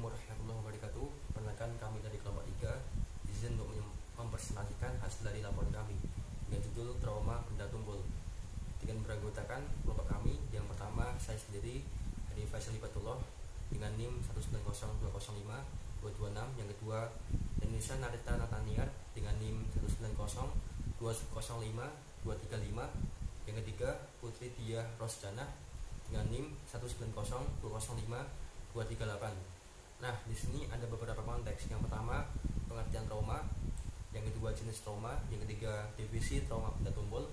Assalamualaikum warahmatullahi wabarakatuh. Perkenalkan, kami dari kelompok 3 izin untuk mempresentasikan hasil dari laporan kami dengan judul Trauma Benda Tumpul dengan beranggotakan kelompok kami. Yang pertama, saya sendiri dari Faisal Hibatullah dengan NIM 190205226. Yang kedua, Indonesia Narita Nataniar dengan NIM 190205235. Yang ketiga, Putri Diah Rosjana dengan NIM 190205238. Nah, di sini ada beberapa konteks. Yang pertama, pengertian trauma. Yang kedua, jenis trauma. Yang ketiga, definisi trauma benda tumpul.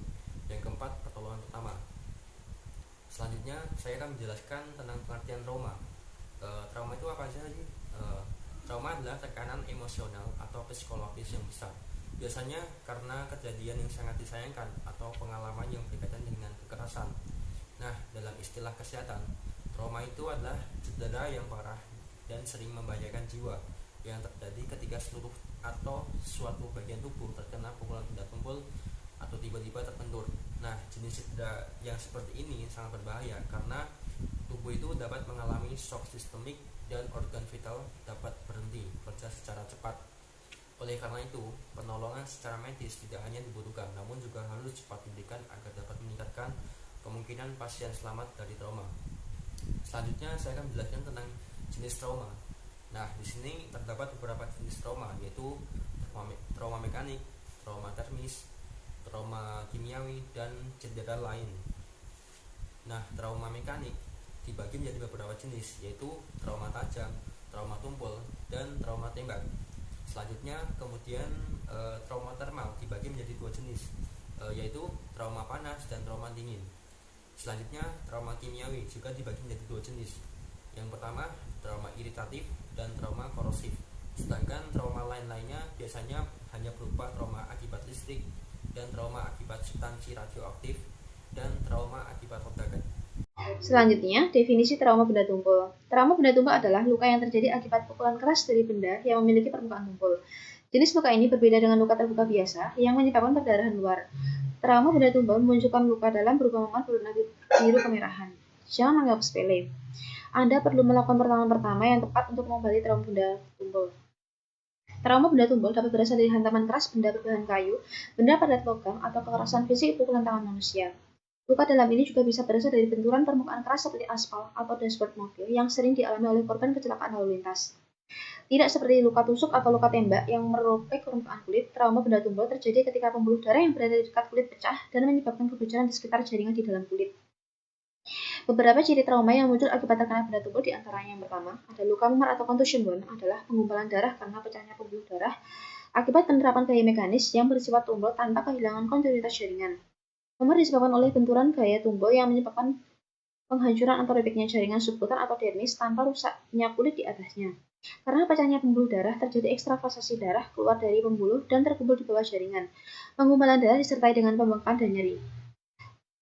Yang keempat, pertolongan pertama. Selanjutnya, saya akan menjelaskan tentang pengertian trauma. Trauma itu apa saja sih? Trauma adalah tekanan emosional atau psikologis yang besar, biasanya karena kejadian yang sangat disayangkan atau pengalaman yang berkaitan dengan kekerasan. Nah, dalam istilah kesehatan, trauma itu adalah cedera yang parah dan sering membahayakan jiwa yang terjadi ketika seluruh atau suatu bagian tubuh terkena pukulan benda tumpul atau tiba-tiba terbentur. Nah, jenis cedera yang seperti ini sangat berbahaya karena tubuh itu dapat mengalami shock sistemik dan organ vital dapat berhenti bekerja secara cepat. Oleh karena itu, penolongan secara medis tidak hanya dibutuhkan, namun juga harus cepat diberikan agar dapat meningkatkan kemungkinan pasien selamat dari trauma. Selanjutnya, saya akan menjelaskan tentang jenis trauma. Nah, di sini terdapat beberapa jenis trauma, yaitu trauma mekanik, trauma termis, trauma kimiawi, dan cedera lain. Nah, trauma mekanik dibagi menjadi beberapa jenis, yaitu trauma tajam, trauma tumpul, dan trauma tembak. Selanjutnya, kemudian trauma termal dibagi menjadi dua jenis, yaitu trauma panas dan trauma dingin. Selanjutnya, trauma kimiawi juga dibagi menjadi dua jenis. Yang pertama, trauma iritatif dan trauma korosif. Sedangkan trauma lain-lainnya biasanya hanya berupa trauma akibat listrik dan trauma akibat substansi radioaktif dan trauma akibat ledakan. Selanjutnya, definisi trauma benda tumpul. Trauma benda tumpul adalah luka yang terjadi akibat pukulan keras dari benda yang memiliki permukaan tumpul. Jenis luka ini berbeda dengan luka terbuka biasa yang menyebabkan perdarahan luar. Trauma benda tumpul memunculkan luka dalam berupa memar berwarna biru kemerahan. Jangan menganggap sepele. Anda perlu melakukan pertolongan pertama yang tepat untuk mengobati trauma benda tumpul. Trauma benda tumpul dapat berasal dari hantaman keras benda berbahan kayu, benda padat logam, atau kekerasan fisik pukulan tangan manusia. Luka dalam ini juga bisa berasal dari benturan permukaan keras seperti aspal atau dashboard mobil yang sering dialami oleh korban kecelakaan lalu lintas. Tidak seperti luka tusuk atau luka tembak yang merobek permukaan kulit, trauma benda tumpul terjadi ketika pembuluh darah yang berada di dekat kulit pecah dan menyebabkan kebocoran di sekitar jaringan di dalam kulit. Beberapa ciri trauma yang muncul akibat terkena benda tumpul diantaranya yang pertama, ada luka memar atau contusion wound adalah penggumpalan darah karena pecahnya pembuluh darah akibat penerapan gaya mekanis yang bersifat tumpul tanpa kehilangan kontinuitas jaringan. Memar disebabkan oleh benturan gaya tumpul yang menyebabkan penghancuran atau robeknya jaringan subkutan atau dermis tanpa rusaknya kulit di atasnya. Karena pecahnya pembuluh darah, terjadi ekstravasasi darah keluar dari pembuluh dan terkumpul di bawah jaringan. Penggumpalan darah disertai dengan pembengkakan dan nyeri.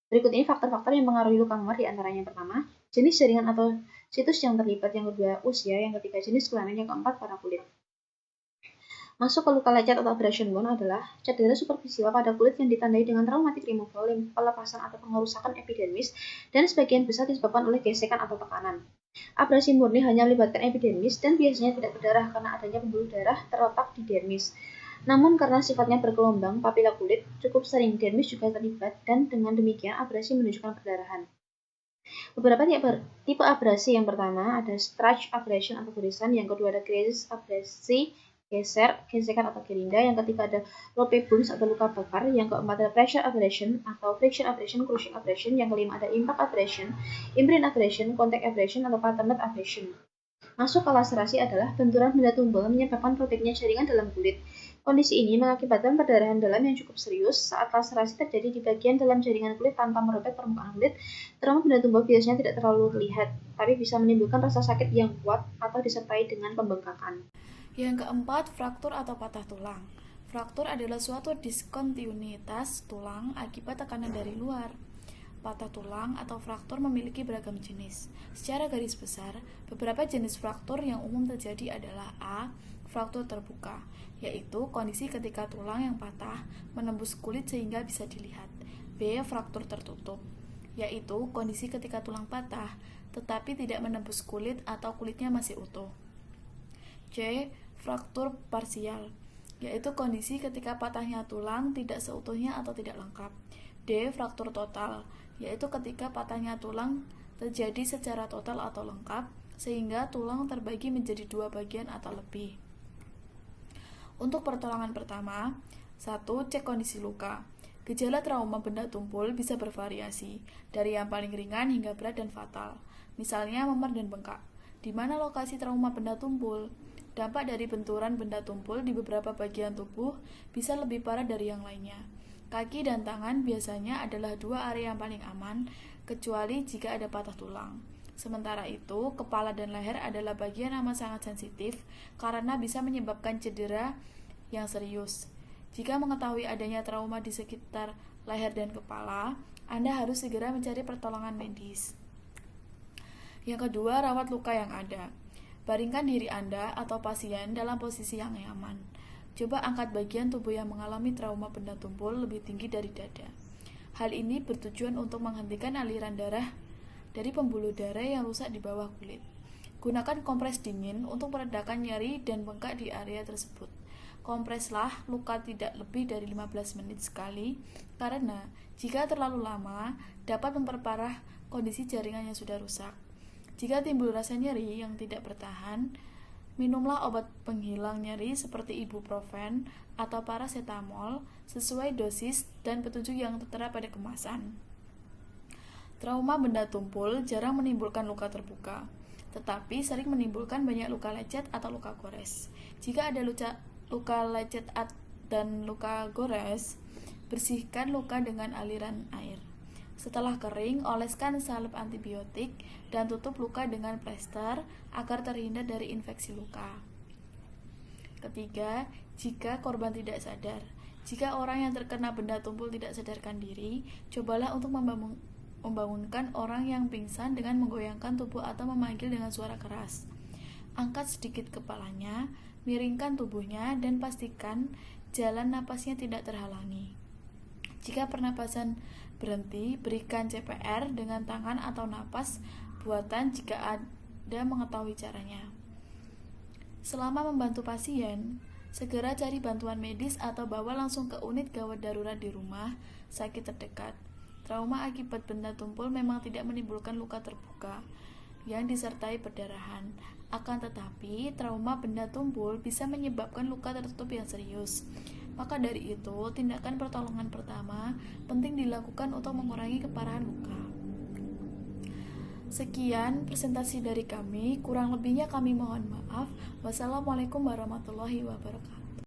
Berikut ini faktor-faktor yang mengaruhi luka memar diantaranya yang pertama, jenis jaringan atau situs yang terlibat, yang kedua usia, yang ketiga jenis kelamin, yang keempat warna kulit. Masuk ke luka lecet atau abrasion wound adalah cedera superficial pada kulit yang ditandai dengan traumatic removal, pelepasan atau pengerusakan epidermis, dan sebagian besar disebabkan oleh gesekan atau tekanan. Abrasi murni hanya melibatkan epidermis dan biasanya tidak berdarah karena adanya pembuluh darah terletak di dermis. Namun karena sifatnya bergelombang papila kulit, cukup sering dermis juga terlibat dan dengan demikian abrasi menunjukkan perdarahan. Beberapa tipe abrasi, yang pertama ada scratch abrasion atau gorisan, yang kedua ada graze abrasi, gesekan atau gerinda, yang ketiga ada lope wounds atau luka bakar, yang keempat ada pressure abrasion atau friction abrasion, crushing abrasion, yang kelima ada impact abrasion, imprint abrasion, contact abrasion atau patterned abrasion. Masuk ke laserasi adalah benturan benda tumpul menyebabkan robeknya jaringan dalam kulit. Kondisi ini mengakibatkan perdarahan dalam yang cukup serius. Saat laserasi terjadi di bagian dalam jaringan kulit tanpa merobek permukaan kulit, trauma benda tumpul biasanya tidak terlalu terlihat, tapi bisa menimbulkan rasa sakit yang kuat atau disertai dengan pembengkakan. Yang keempat, fraktur atau patah tulang. Fraktur adalah suatu diskontinuitas tulang akibat tekanan dari luar. Patah tulang atau fraktur memiliki beragam jenis. Secara garis besar, beberapa jenis fraktur yang umum terjadi adalah A. Fraktur terbuka, yaitu kondisi ketika tulang yang patah menembus kulit sehingga bisa dilihat. B. Fraktur tertutup, yaitu kondisi ketika tulang patah tetapi tidak menembus kulit atau kulitnya masih utuh. C. Fraktur parsial, yaitu kondisi ketika patahnya tulang tidak seutuhnya atau tidak lengkap. D. Fraktur total, yaitu ketika patahnya tulang terjadi secara total atau lengkap, sehingga tulang terbagi menjadi 2 bagian atau lebih. Untuk pertolongan pertama, 1. Cek kondisi luka. Gejala trauma benda tumpul bisa bervariasi, dari yang paling ringan hingga berat dan fatal. Misalnya memar dan bengkak. Di mana lokasi trauma benda tumpul? Dampak dari benturan benda tumpul di beberapa bagian tubuh bisa lebih parah dari yang lainnya. Kaki dan tangan biasanya adalah 2 area yang paling aman, kecuali jika ada patah tulang. Sementara itu, kepala dan leher adalah bagian amat sangat sensitif karena bisa menyebabkan cedera yang serius. Jika mengetahui adanya trauma di sekitar leher dan kepala, Anda harus segera mencari pertolongan medis. Yang kedua, rawat luka yang ada. Baringkan diri Anda atau pasien dalam posisi yang nyaman. Coba angkat bagian tubuh yang mengalami trauma benda tumpul lebih tinggi dari dada. Hal ini bertujuan untuk menghentikan aliran darah dari pembuluh darah yang rusak di bawah kulit. Gunakan kompres dingin untuk meredakan nyeri dan bengkak di area tersebut. Kompreslah luka tidak lebih dari 15 menit sekali, karena jika terlalu lama dapat memperparah kondisi jaringan yang sudah rusak. Jika timbul rasa nyeri yang tidak bertahan, minumlah obat penghilang nyeri seperti ibuprofen atau paracetamol sesuai dosis dan petunjuk yang tertera pada kemasan. Trauma benda tumpul jarang menimbulkan luka terbuka, tetapi sering menimbulkan banyak luka lecet atau luka gores. Jika ada luka lecet dan luka gores, bersihkan luka dengan aliran air. Setelah kering, oleskan salep antibiotik dan tutup luka dengan plester agar terhindar dari infeksi luka. Ketiga, jika korban tidak sadar. Jika orang yang terkena benda tumpul tidak sadarkan diri, cobalah untuk membangunkan orang yang pingsan dengan menggoyangkan tubuh atau memanggil dengan suara keras. Angkat sedikit kepalanya, miringkan tubuhnya, dan pastikan jalan napasnya tidak terhalangi. Jika pernapasan berhenti, berikan CPR dengan tangan atau napas buatan jika Anda mengetahui caranya. Selama membantu pasien, segera cari bantuan medis atau bawa langsung ke unit gawat darurat di rumah sakit terdekat. Trauma akibat benda tumpul memang tidak menimbulkan luka terbuka yang disertai perdarahan. Akan tetapi, trauma benda tumpul bisa menyebabkan luka tertutup yang serius. Maka dari itu, tindakan pertolongan pertama penting dilakukan untuk mengurangi keparahan luka. Sekian presentasi dari kami, kurang lebihnya kami mohon maaf. Wassalamualaikum warahmatullahi wabarakatuh.